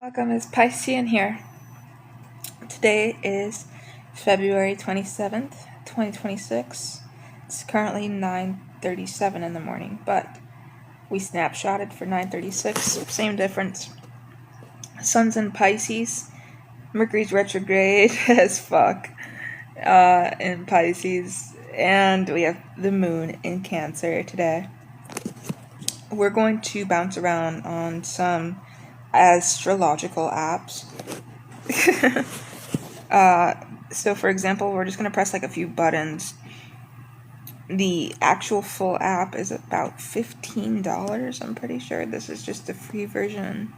Welcome, it's Piscean here. Today is February 27th, 2026. It's currently 9:37 in the morning, but we snapshotted for 9:36, same difference. Sun's in Pisces, Mercury's retrograde as fuck in Pisces, and we have the moon in Cancer today. We're going to bounce around on some astrological apps. So for example, we're just going to press like a few buttons. The actual full app is about $15, I'm pretty sure. This is just the free version.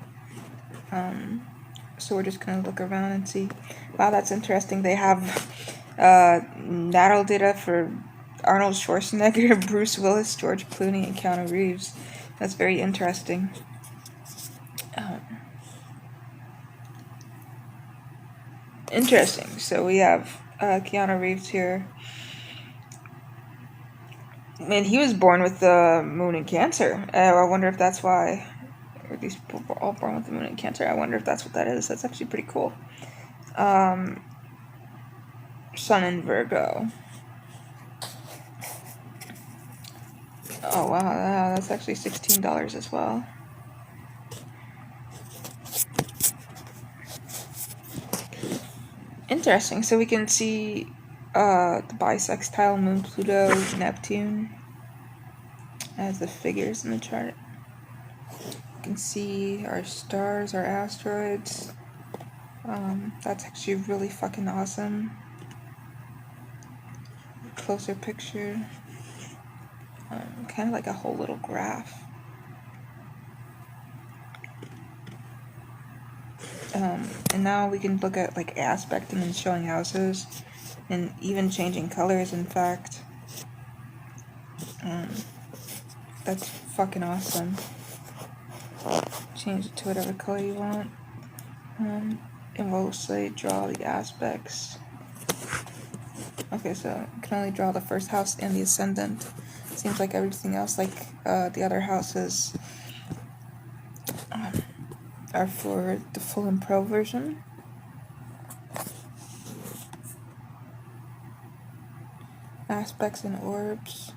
So we're just going to look around and see. Wow, that's interesting. They have natal data for Arnold Schwarzenegger, Bruce Willis, George Clooney, and Keanu Reeves. That's very interesting. Interesting. So we have Keanu Reeves here. And he was born with the moon in Cancer. I wonder if that's why. Or these people were all born with the moon in Cancer. I wonder if that's what that is. That's actually pretty cool. Sun in Virgo. Oh wow, that's actually $16 as well. Interesting. So we can see the bisextile moon, Pluto, Neptune as the figures in the chart. You can see our stars, our asteroids. That's actually really fucking awesome. Closer picture. Kind of like a whole little graph. And now we can look at like aspecting and showing houses and even changing colors, in fact. That's fucking awesome. Change it to whatever color you want. And we'll say draw the aspects. Okay, so you can only draw the first house and the ascendant. Seems like everything else, like the other houses, are for the full and pro version. Aspects and orbs.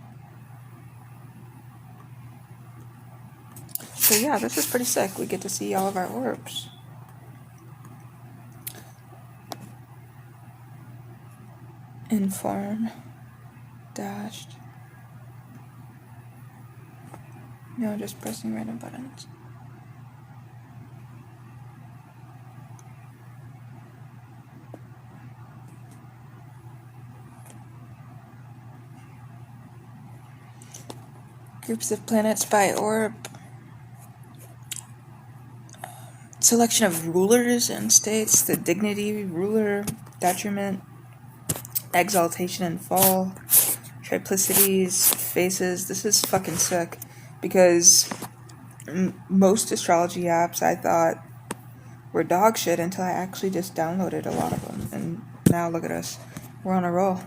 So yeah, this is pretty sick. We get to see all of our orbs. Inform. Dashed. No, just pressing random buttons. Groups of planets by orb. Selection of rulers and states, the dignity, ruler, detriment, exaltation and fall, triplicities, faces. This is fucking sick because most astrology apps I thought were dog shit until I actually just downloaded a lot of them, and now look at us, we're on a roll.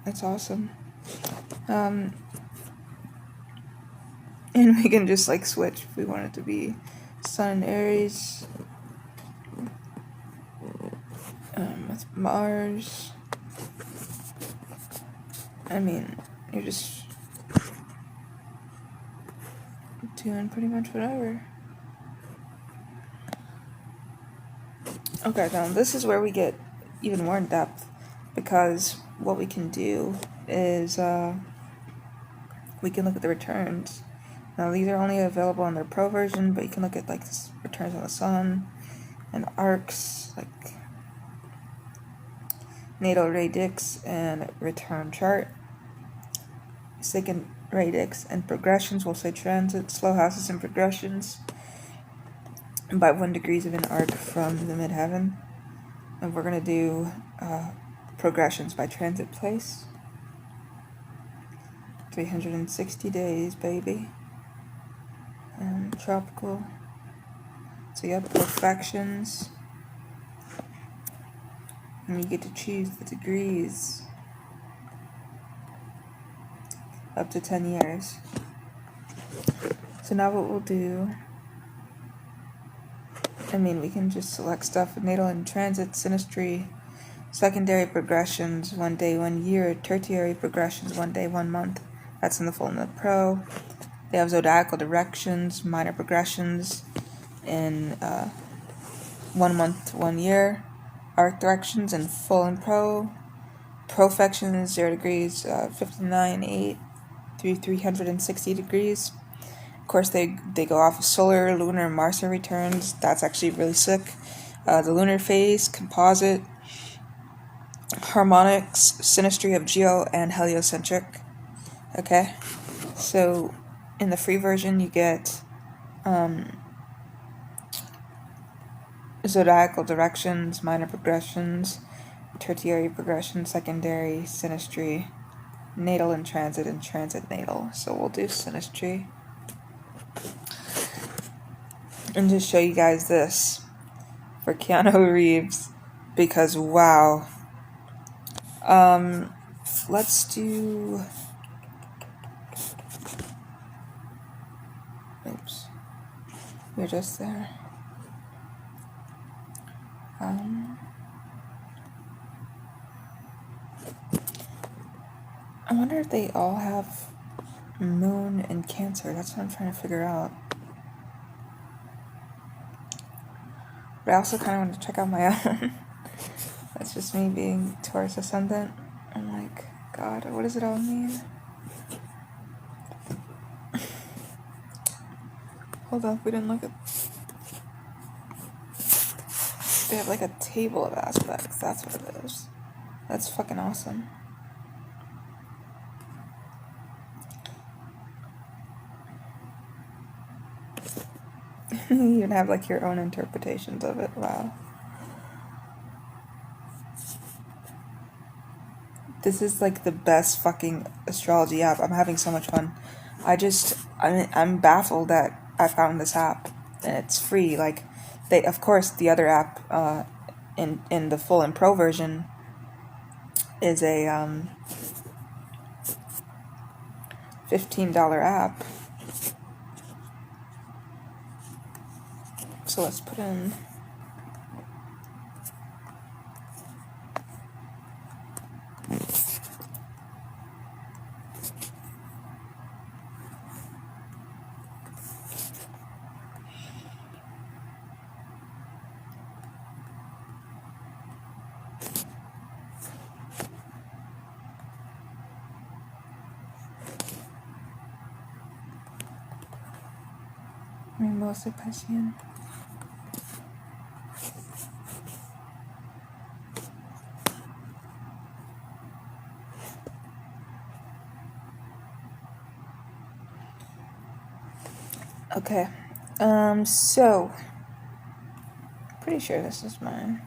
That's awesome. And we can just like switch if we want it to be Sun in Aries, with Mars. I mean, you're just doing pretty much whatever. Okay, now this is where we get even more in depth, because what we can do is we can look at the returns. Now these are only available on their pro version, but you can look at like returns on the sun and arcs, like natal radix and return chart, second radix and progressions. We'll say transit, slow houses and progressions by 1 degrees of an arc from the midheaven. And we're going to do progressions by transit place. 360 days, baby. Tropical. So you have perfections. And you get to choose the degrees. Up to 10 years. So now what we'll do we can just select stuff: natal and transit, synastry, secondary progressions, 1 day, 1 year, tertiary progressions, 1 day, 1 month. That's in the full and the pro. They have zodiacal directions, minor progressions in 1 month, 1 year, arc directions in full and pro, profections 0 degrees, 59.8 through 360 degrees. Of course, they go off of solar, lunar, Martian returns. That's actually really sick. The lunar phase, composite, harmonics, synastry of geo and heliocentric. Okay, so in the free version you get zodiacal directions, minor progressions, tertiary progression, secondary, synastry, natal and transit natal. So we'll do synastry. And just show you guys this for Keanu Reeves, because wow. Let's do... Oops. You're just there. I wonder if they all have moon and Cancer. That's what I'm trying to figure out. But I also kind of want to check out my own. That's just me being Taurus ascendant. I'm like, God, what does it all mean? Hold up, we didn't look at... They have like a table of aspects. That's what it is. That's fucking awesome. You can have like your own interpretations of it. Wow. This is like the best fucking astrology app. I'm having so much fun. I'm baffled that I found this app and it's free. Like, of course the other app in the full and pro version is a $15 app. So let's put in... mostly Piscean. Okay, so pretty sure this is mine.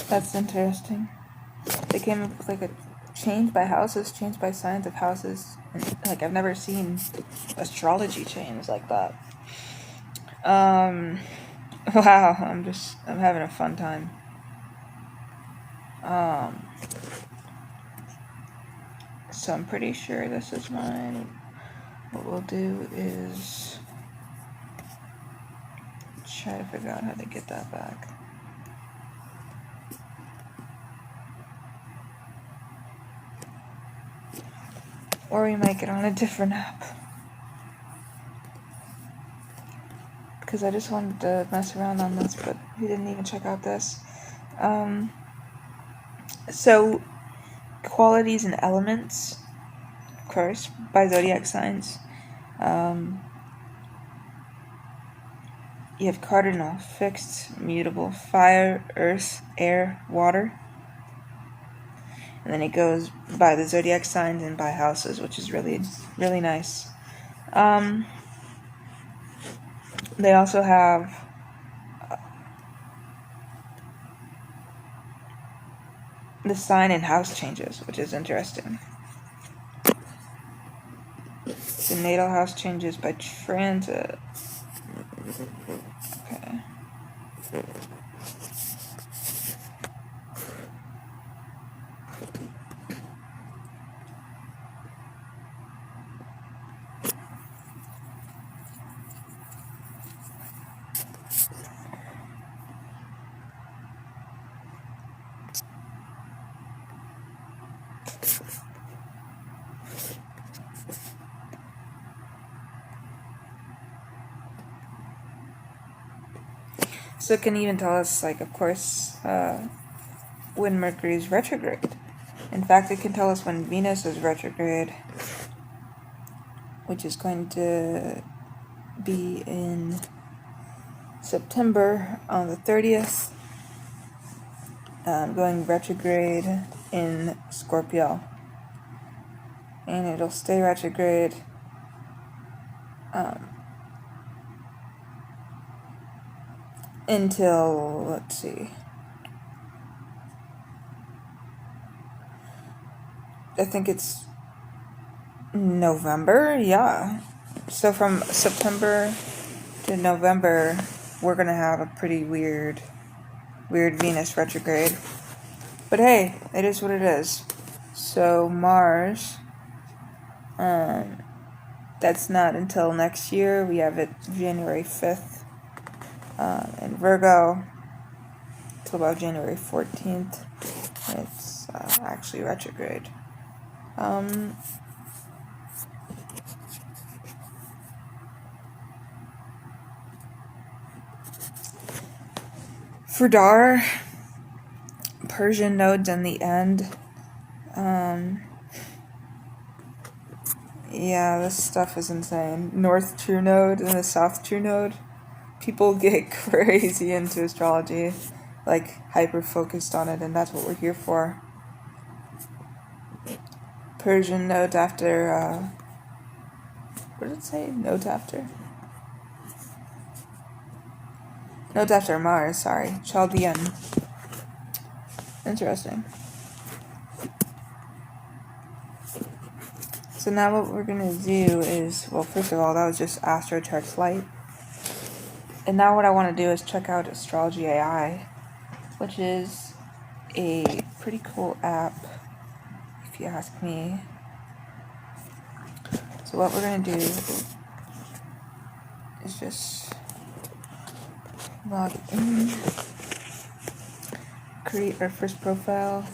That's interesting. They came up with like a change by houses, change by signs of houses. And, like, I've never seen astrology chains like that. Wow, I'm having a fun time. So I'm pretty sure this is mine. What we'll do is try to figure out how to get that back. Or we might get on a different app. Because I just wanted to mess around on this, but we didn't even check out this. So, qualities and elements, of course, by zodiac signs. You have cardinal, fixed, mutable, fire, earth, air, water. And then it goes by the zodiac signs and by houses, which is really, really nice. They also have the sign and house changes, which is interesting. The natal house changes by transit. Okay. So it can even tell us, like, of course, when Mercury is retrograde. In fact, it can tell us when Venus is retrograde, which is going to be in September on the 30th, going retrograde in Scorpio. And it'll stay retrograde until, let's see, I think it's November, yeah. So from September to November, we're gonna have a pretty weird Venus retrograde. But hey, it is what it is. So Mars, that's not until next year. We have it January 5th in Virgo till about January 14th. It's actually retrograde. For Dar, Persian nodes in the end. Yeah, this stuff is insane. North True Node and the South True Node. People get crazy into astrology, like hyper focused on it, and that's what we're here for. Persian nodes after, what did it say? Nodes after? Nodes after Mars, sorry. Chaldean. Interesting. So now what we're going to do is, well, first of all, that was just Astro Charts Lite. And now what I want to do is check out Astrology AI, which is a pretty cool app, if you ask me. So what we're going to do is just log in, create our first profile.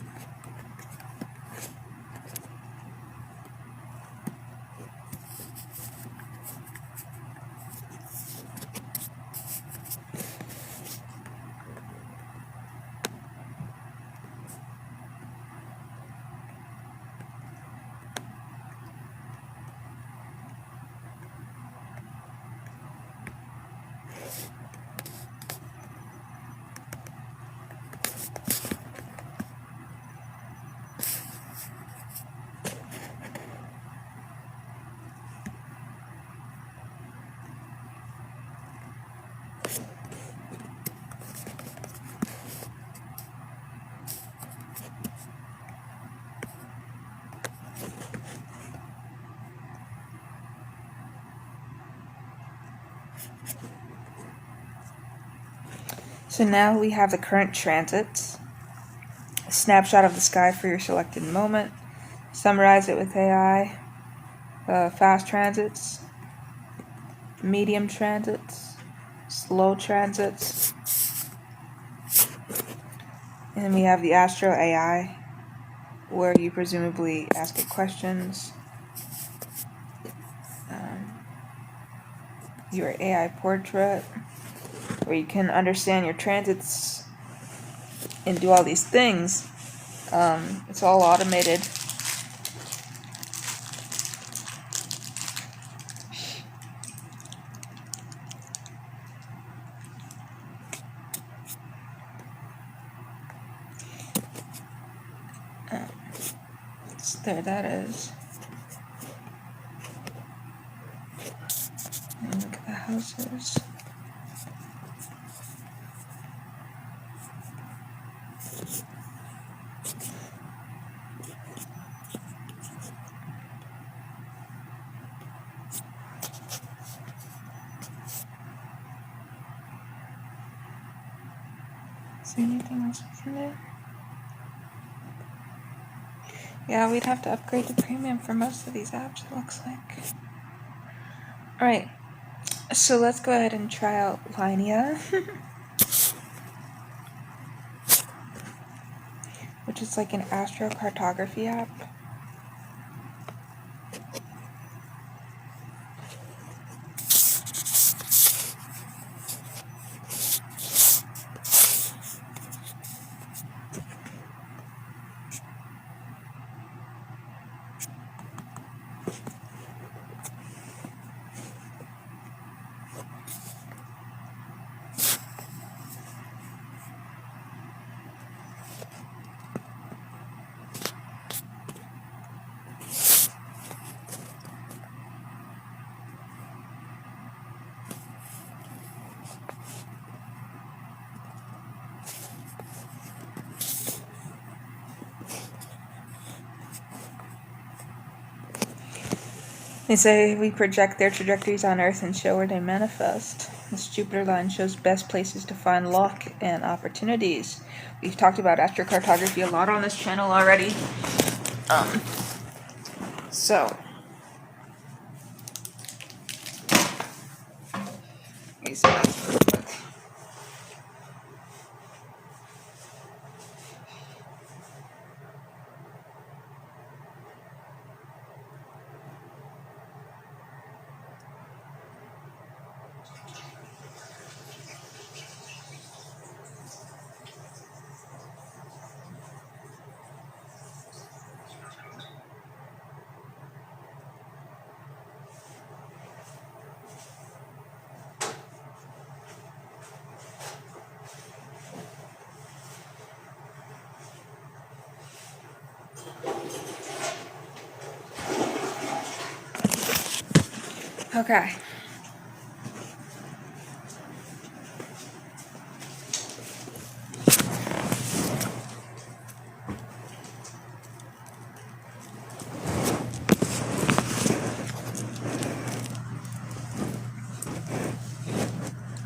So now we have the current transits, a snapshot of the sky for your selected moment, summarize it with AI, fast transits, medium transits, slow transits, and we have the Astro AI, where you presumably ask it questions, your AI portrait, where you can understand your transits and do all these things. It's all automated. So there that is. And look at the houses. Is there anything else we can do? Yeah, we'd have to upgrade the premium for most of these apps, it looks like. Alright, so let's go ahead and try out Linea, which is like an astrocartography app. They say we project their trajectories on Earth and show where they manifest. This Jupiter line shows best places to find luck and opportunities. We've talked about astrocartography a lot on this channel already. So, let me see that real quick. Okay.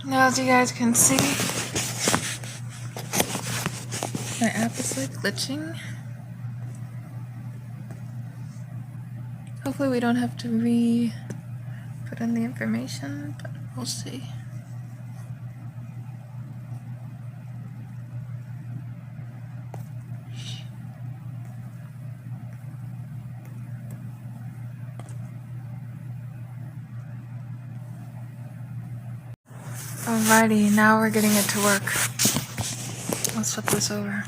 Now, as you guys can see, my app is like glitching. Hopefully we don't have to put in the information, but we'll see. Alrighty, now we're getting it to work. Let's flip this over.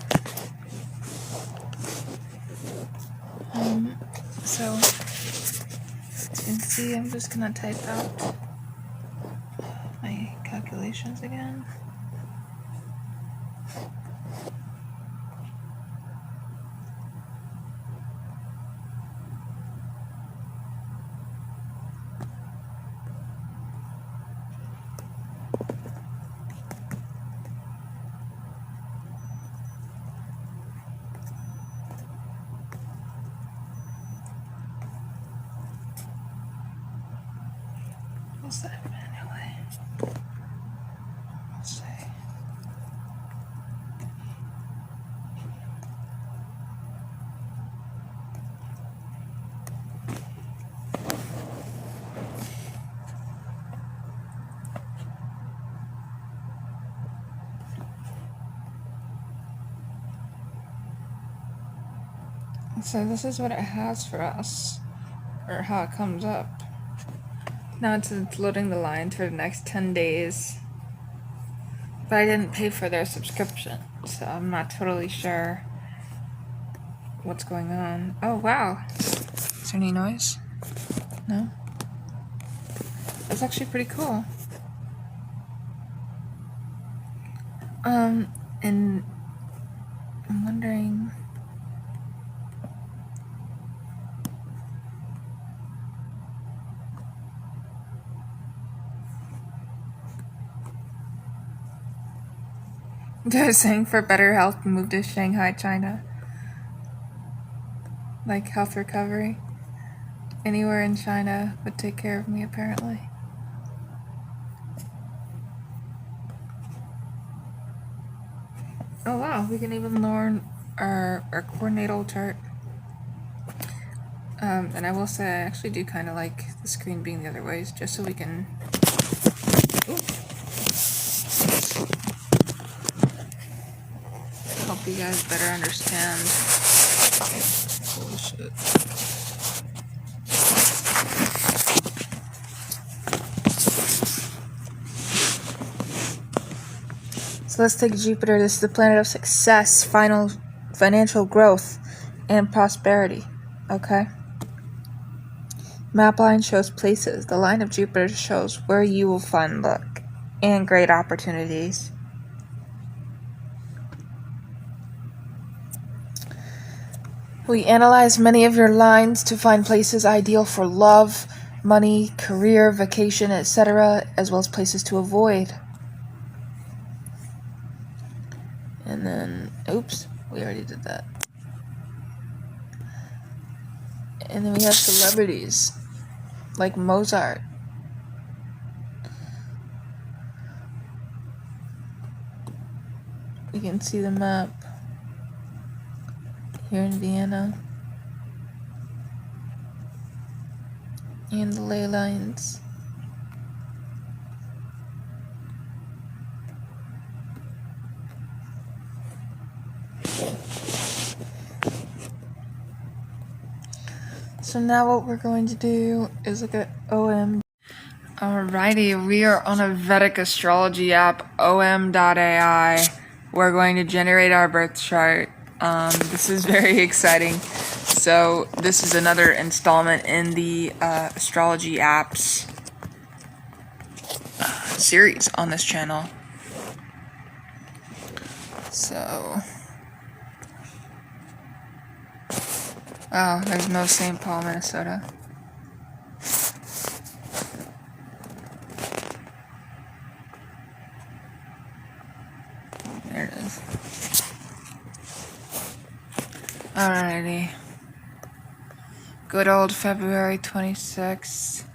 So, as you can see, I'm just gonna type out my calculations again. What's that anyway? Let's see. So this is what it has for us, or how it comes up. Now it's loading the lines for the next 10 days. But I didn't pay for their subscription, so I'm not totally sure what's going on. Oh, wow. Is there any noise? No? That's actually pretty cool. And I'm wondering... They're saying for better health, move to Shanghai, China. Like health recovery. Anywhere in China would take care of me, apparently. Oh wow, we can even learn our coordinatal chart. And I will say I actually do kind of like the screen being the other ways, just so we can... help you guys better understand. Holy shit. So let's take Jupiter. This is the planet of success, financial growth, and prosperity. Okay? Map line shows places. The line of Jupiter shows where you will find luck and great opportunities. We analyze many of your lines to find places ideal for love, money, career, vacation, etc., as well as places to avoid. And then, oops, we already did that. And then we have celebrities. like Mozart. You can see the map here in Vienna and the ley lines. So now what we're going to do is look at OM. Alrighty, we are on a Vedic astrology app, om.ai. We're going to generate our birth chart. This is very exciting. So this is another installment in the astrology apps series on this channel. So, oh, there's no St. Paul, Minnesota. There it is. Alrighty. Good old February 26th.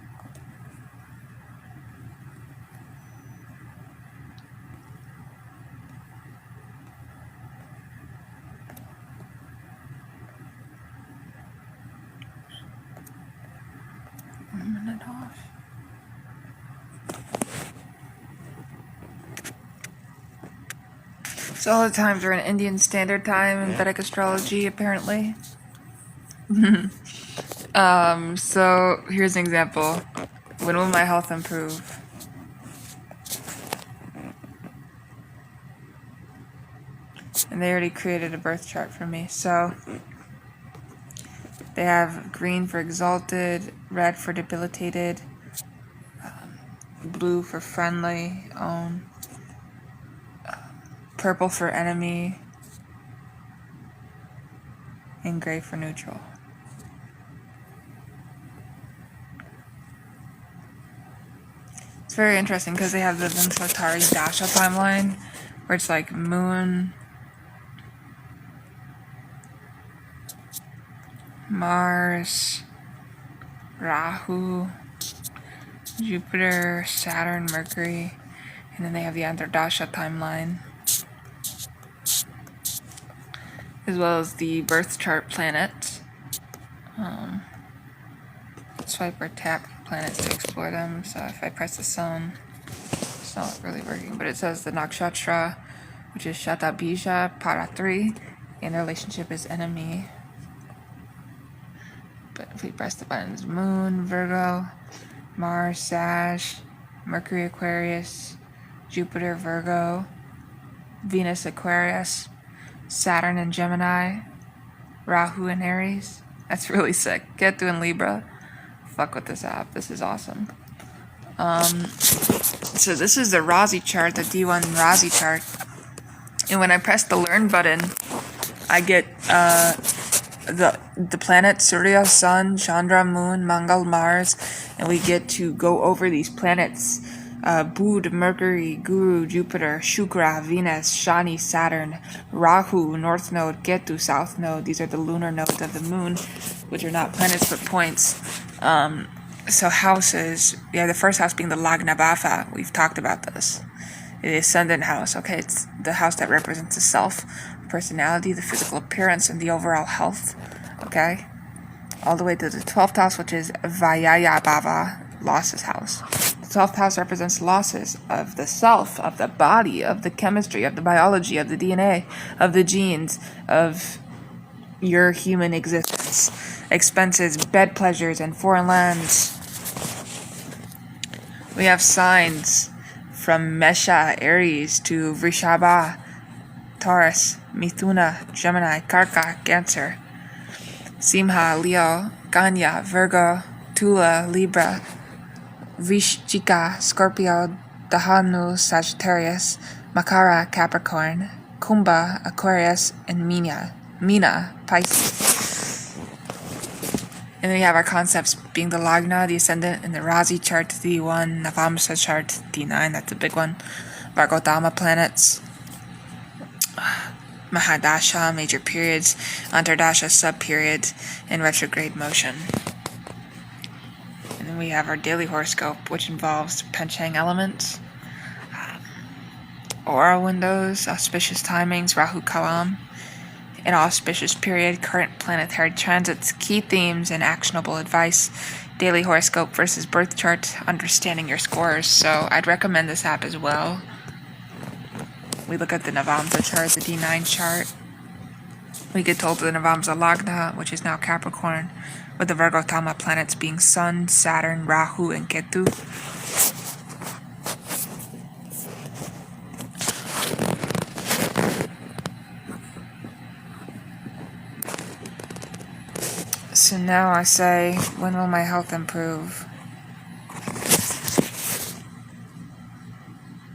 Off. So all the times are in Indian Standard Time in Vedic astrology, apparently. So here's an example. When will my health improve? And they already created a birth chart for me. So they have green for exalted, red for debilitated, blue for friendly, purple for enemy, and gray for neutral. It's very interesting because they have the Vimslatari Dasha timeline, where it's like Moon, Mars, Rahu, Jupiter, Saturn, Mercury, and then they have the Antardasha timeline, as well as the birth chart planets. Swipe or tap planets to explore them. So if I press the sun, it's not really working, but it says the nakshatra, which is Shatabija Para 3, and the relationship is enemy. But if we press the buttons, Moon, Virgo, Mars, Sag, Mercury, Aquarius, Jupiter, Virgo, Venus, Aquarius, Saturn and Gemini, Rahu and Aries. That's really sick. Get doing Libra. Fuck with this app. This is awesome. So this is the Razi chart, the D1 Razi chart. And when I press the learn button, I get the planets Surya, Sun, Chandra, Moon, Mangal, Mars, and we get to go over these planets. Bud, Mercury, Guru, Jupiter, Shukra, Venus, Shani, Saturn, Rahu, North Node, Ketu, South Node. These are the lunar nodes of the moon, which are not planets but points. So houses, the first house being the Lagna Bhafa. We've talked about this. The ascendant house, okay? It's the house that represents the self, personality, the physical appearance, and the overall health, okay? All the way to the 12th house, which is Vayaya Bhava, losses house. The 12th house represents losses of the self, of the body, of the chemistry, of the biology, of the DNA, of the genes, of your human existence. Expenses, bed pleasures, and foreign lands. We have signs from Mesha, Aries, to Vrishabha, Taurus, Mithuna, Gemini, Karka, Cancer, Simha, Leo, Kanya, Virgo, Tula, Libra, Vrishchika, Scorpio, Dahanu, Sagittarius, Makara, Capricorn, Kumbha, Aquarius, and Mina, Pisces. And then we have our concepts being the Lagna, the Ascendant, and the Razi chart, D1, Navamsa chart, D9, that's a big one. Vargotama planets, Mahadasha, major periods, Antardasha, sub-periods, and retrograde motion. And then then we have our daily horoscope, which involves Panchang elements, aura windows, auspicious timings, Rahu Kalam, an auspicious period, current planetary transits, key themes, and actionable advice, daily horoscope versus birth chart, understanding your scores. So I'd recommend this app as well. We look at the Navamsa chart, the D9 chart. We get told the Navamsa Lagna, which is now Capricorn, with the Virgo Tama planets being Sun, Saturn, Rahu, and Ketu. So now I say, when will my health improve?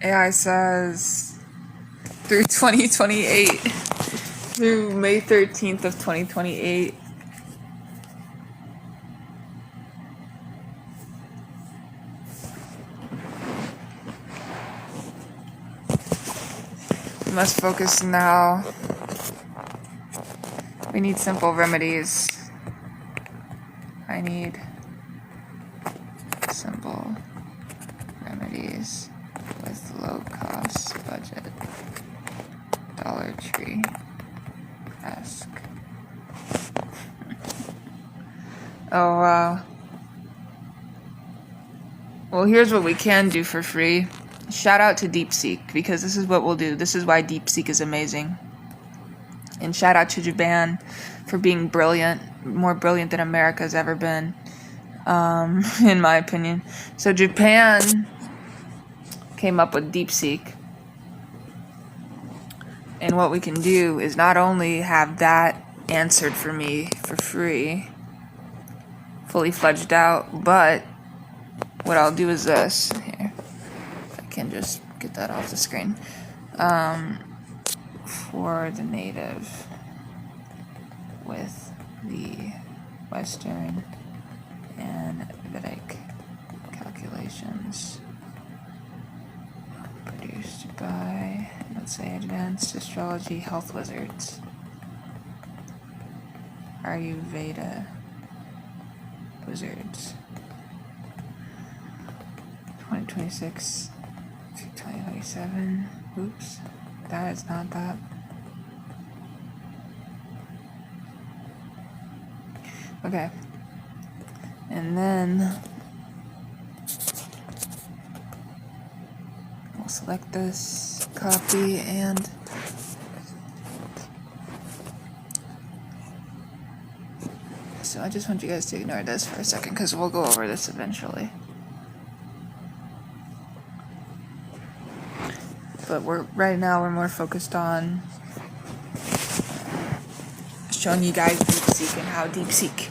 AI says through 2028, through May 13th of 2028. We must focus now. We need simple remedies. I need simple remedies with low cost budget. Dollar Tree-esque. Oh wow. Well, here's what we can do for free. Shout out to DeepSeek, because this is what we'll do. This is why DeepSeek is amazing. And shout out to Japan for being brilliant, more brilliant than America's ever been, in my opinion. So Japan came up with DeepSeek. And what we can do is not only have that answered for me for free, fully fledged out, but what I'll do is this. Here, if I can just get that off the screen. For the native with the Western and Vedic calculations produced by, let's say, Advanced Astrology Health Wizards, Ayurveda Wizards, 2026 to 2027. Oops, that is not that. Okay, and then we'll select this, copy, and so I just want you guys to ignore this for a second because we'll go over this eventually. But right now we're more focused on showing you guys DeepSeek and how DeepSeek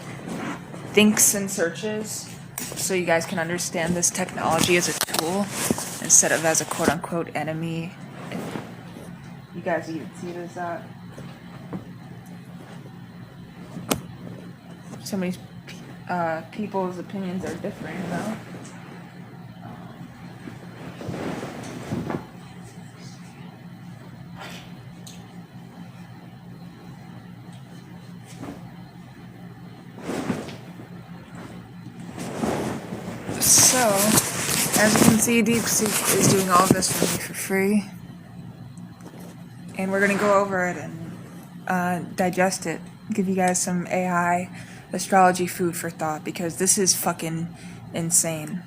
thinks and searches, so you guys can understand this technology as a tool instead of as a quote-unquote enemy. You guys even see this so many people's opinions are different, you know? So, as you can see, DeepSeek is doing all of this for me for free. And we're going to go over it and digest it. Give you guys some AI astrology food for thought, because this is fucking insane.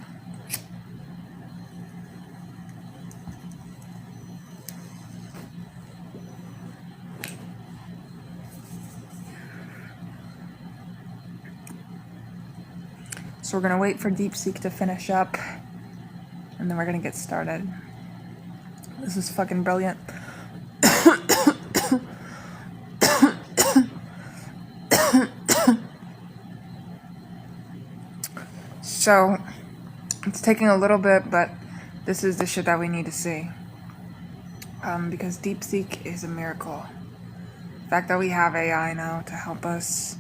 So we're going to wait for DeepSeek to finish up, and then we're going to get started. This is fucking brilliant. So, it's taking a little bit, but this is the shit that we need to see. Because DeepSeek is a miracle. The fact that we have AI now to help us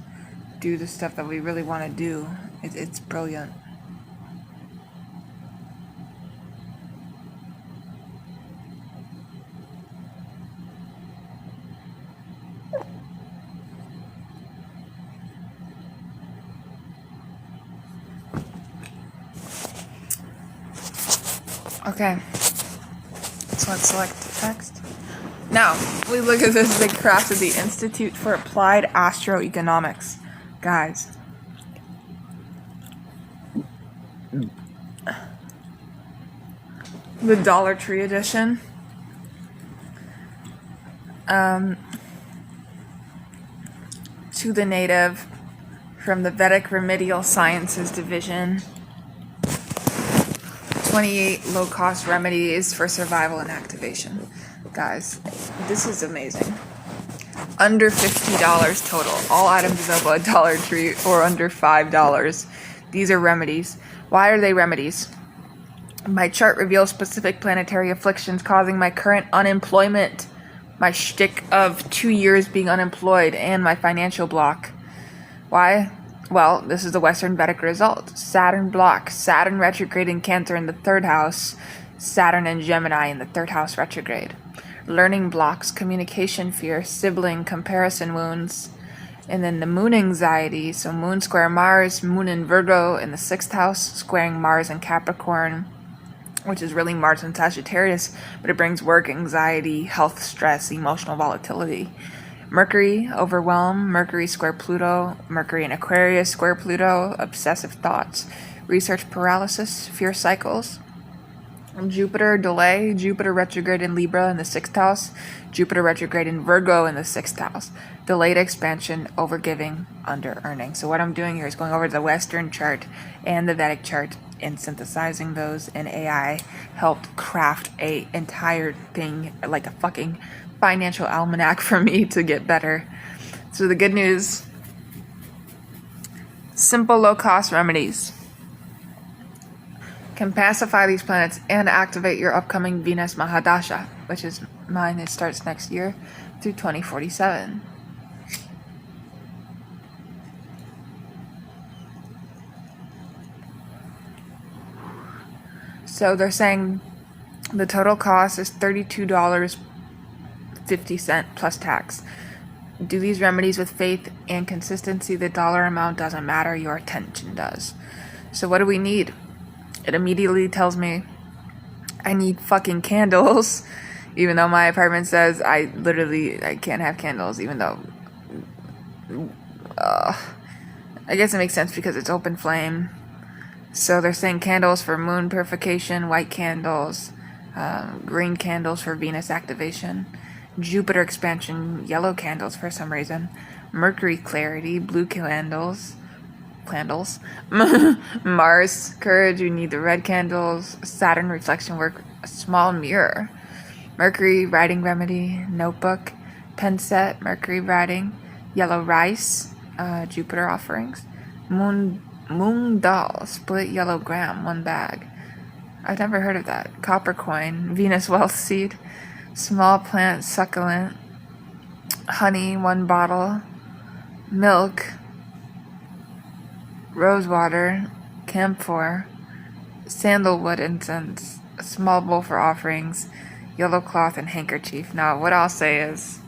do the stuff that we really want to do, it's brilliant. Okay, so let's select text. Now, we look at this big craft of the Institute for Applied Astroeconomics. Guys. The Dollar Tree edition. To the native from the Vedic Remedial Sciences Division. 28 low-cost remedies for survival and activation. Guys, this is amazing. Under $50 total. All items available at Dollar Tree or under $5. These are remedies. Why are they remedies? My chart reveals specific planetary afflictions causing my current unemployment. My shtick of 2 years being unemployed and my financial block. Why? Well, this is the Western Vedic result. Saturn block. Saturn retrograde in Cancer in the 3rd house. Saturn and Gemini in the 3rd house retrograde. Learning blocks, communication fear, sibling, comparison wounds. And then the moon anxiety. So moon square Mars, moon in Virgo in the 6th house, squaring Mars in Capricorn, which is really Mars in Sagittarius, but it brings work anxiety, health stress, emotional volatility. Mercury, overwhelm, Mercury square Pluto, Mercury in Aquarius square Pluto, obsessive thoughts, research paralysis, fear cycles. Jupiter, delay, Jupiter retrograde in Libra in the 6th house, Jupiter retrograde in Virgo in the 6th house, delayed expansion, overgiving, under-earning. So what I'm doing here is going over the Western chart and the Vedic chart and synthesizing those, and AI helped craft a entire thing, like a fucking financial almanac for me to get better. So the good news, simple low-cost remedies can pacify these planets and activate your upcoming Venus Mahadasha, which is mine. It starts next year through 2047. So they're saying the total cost is $32.50 plus tax. Do these remedies with faith and consistency. The dollar amount doesn't matter, your attention does. So what do we need? It immediately tells me I need fucking candles, even though my apartment says I can't have candles, even though I guess it makes sense because it's open flame. So they're saying candles for moon purification, white candles, green candles for Venus activation, Jupiter expansion, yellow candles for some reason, Mercury clarity, blue candles, Mars courage, we need the red candles, Saturn reflection work, a small mirror, Mercury writing remedy, notebook, pen set, Mercury writing, yellow rice, Jupiter offerings, moon dal, split yellow gram, 1 bag. I've never heard of that. Copper coin, Venus wealth seed, small plant succulent, honey, 1 bottle, milk, rose water, camphor, sandalwood incense, a small bowl for offerings, yellow cloth, and handkerchief. Now, what I'll say is,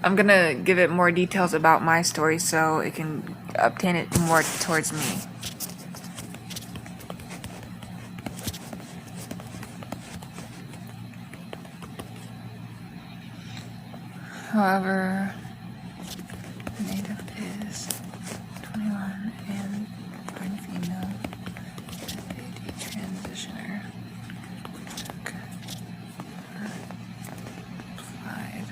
I'm gonna give it more details about my story so it can obtain it more towards me. However, native is 21 and fine female, AD transitioner. Okay. Applied.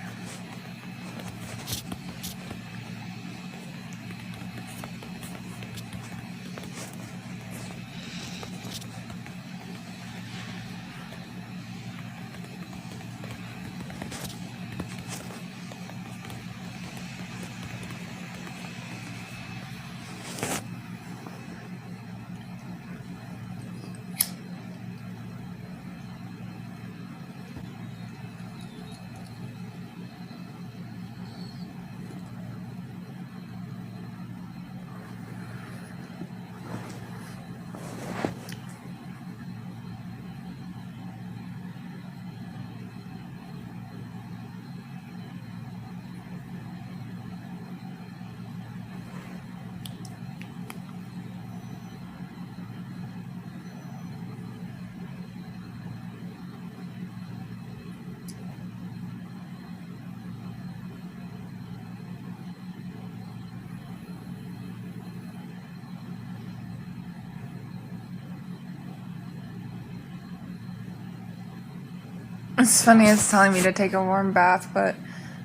It's funny, it's telling me to take a warm bath, but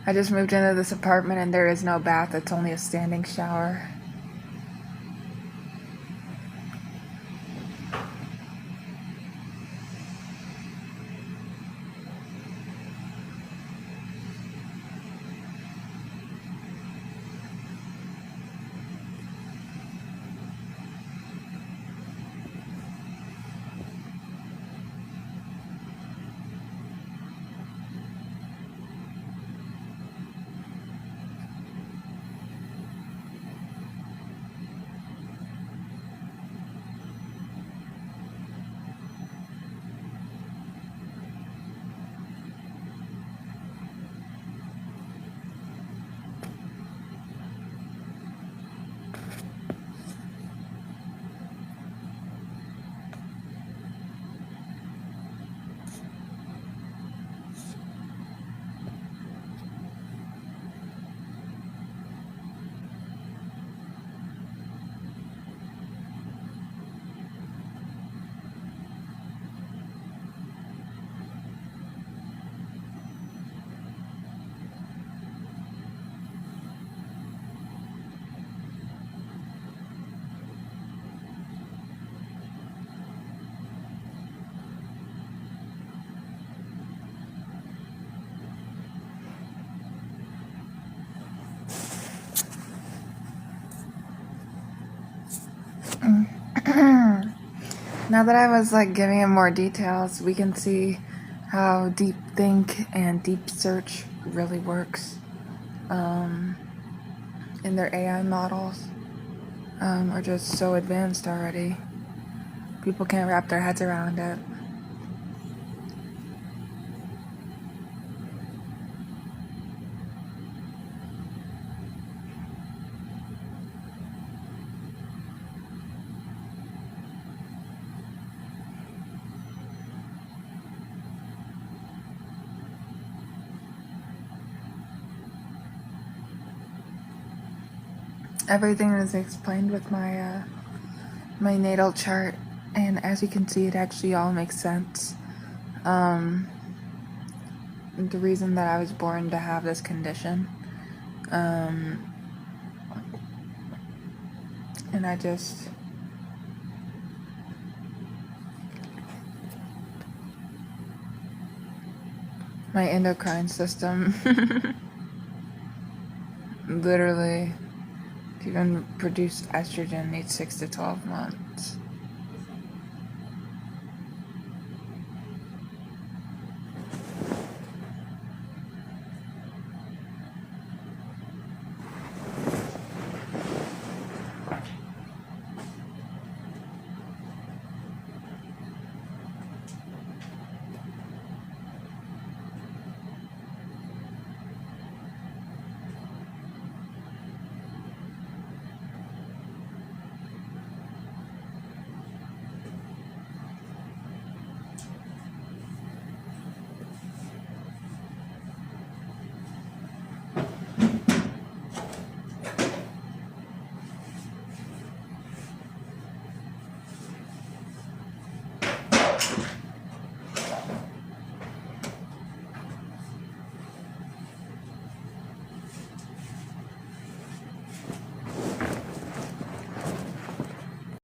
I just moved into this apartment and there is no bath, it's only a standing shower. Now that I was giving him more details, we can see how deep think and deep search really works in their AI models. Are just so advanced already. People can't wrap their heads around it. Everything is explained with my my natal chart, and as you can see, it actually all makes sense. The reason that I was born to have this condition, and I just my endocrine system literally to even produce estrogen needs 6 to 12 months.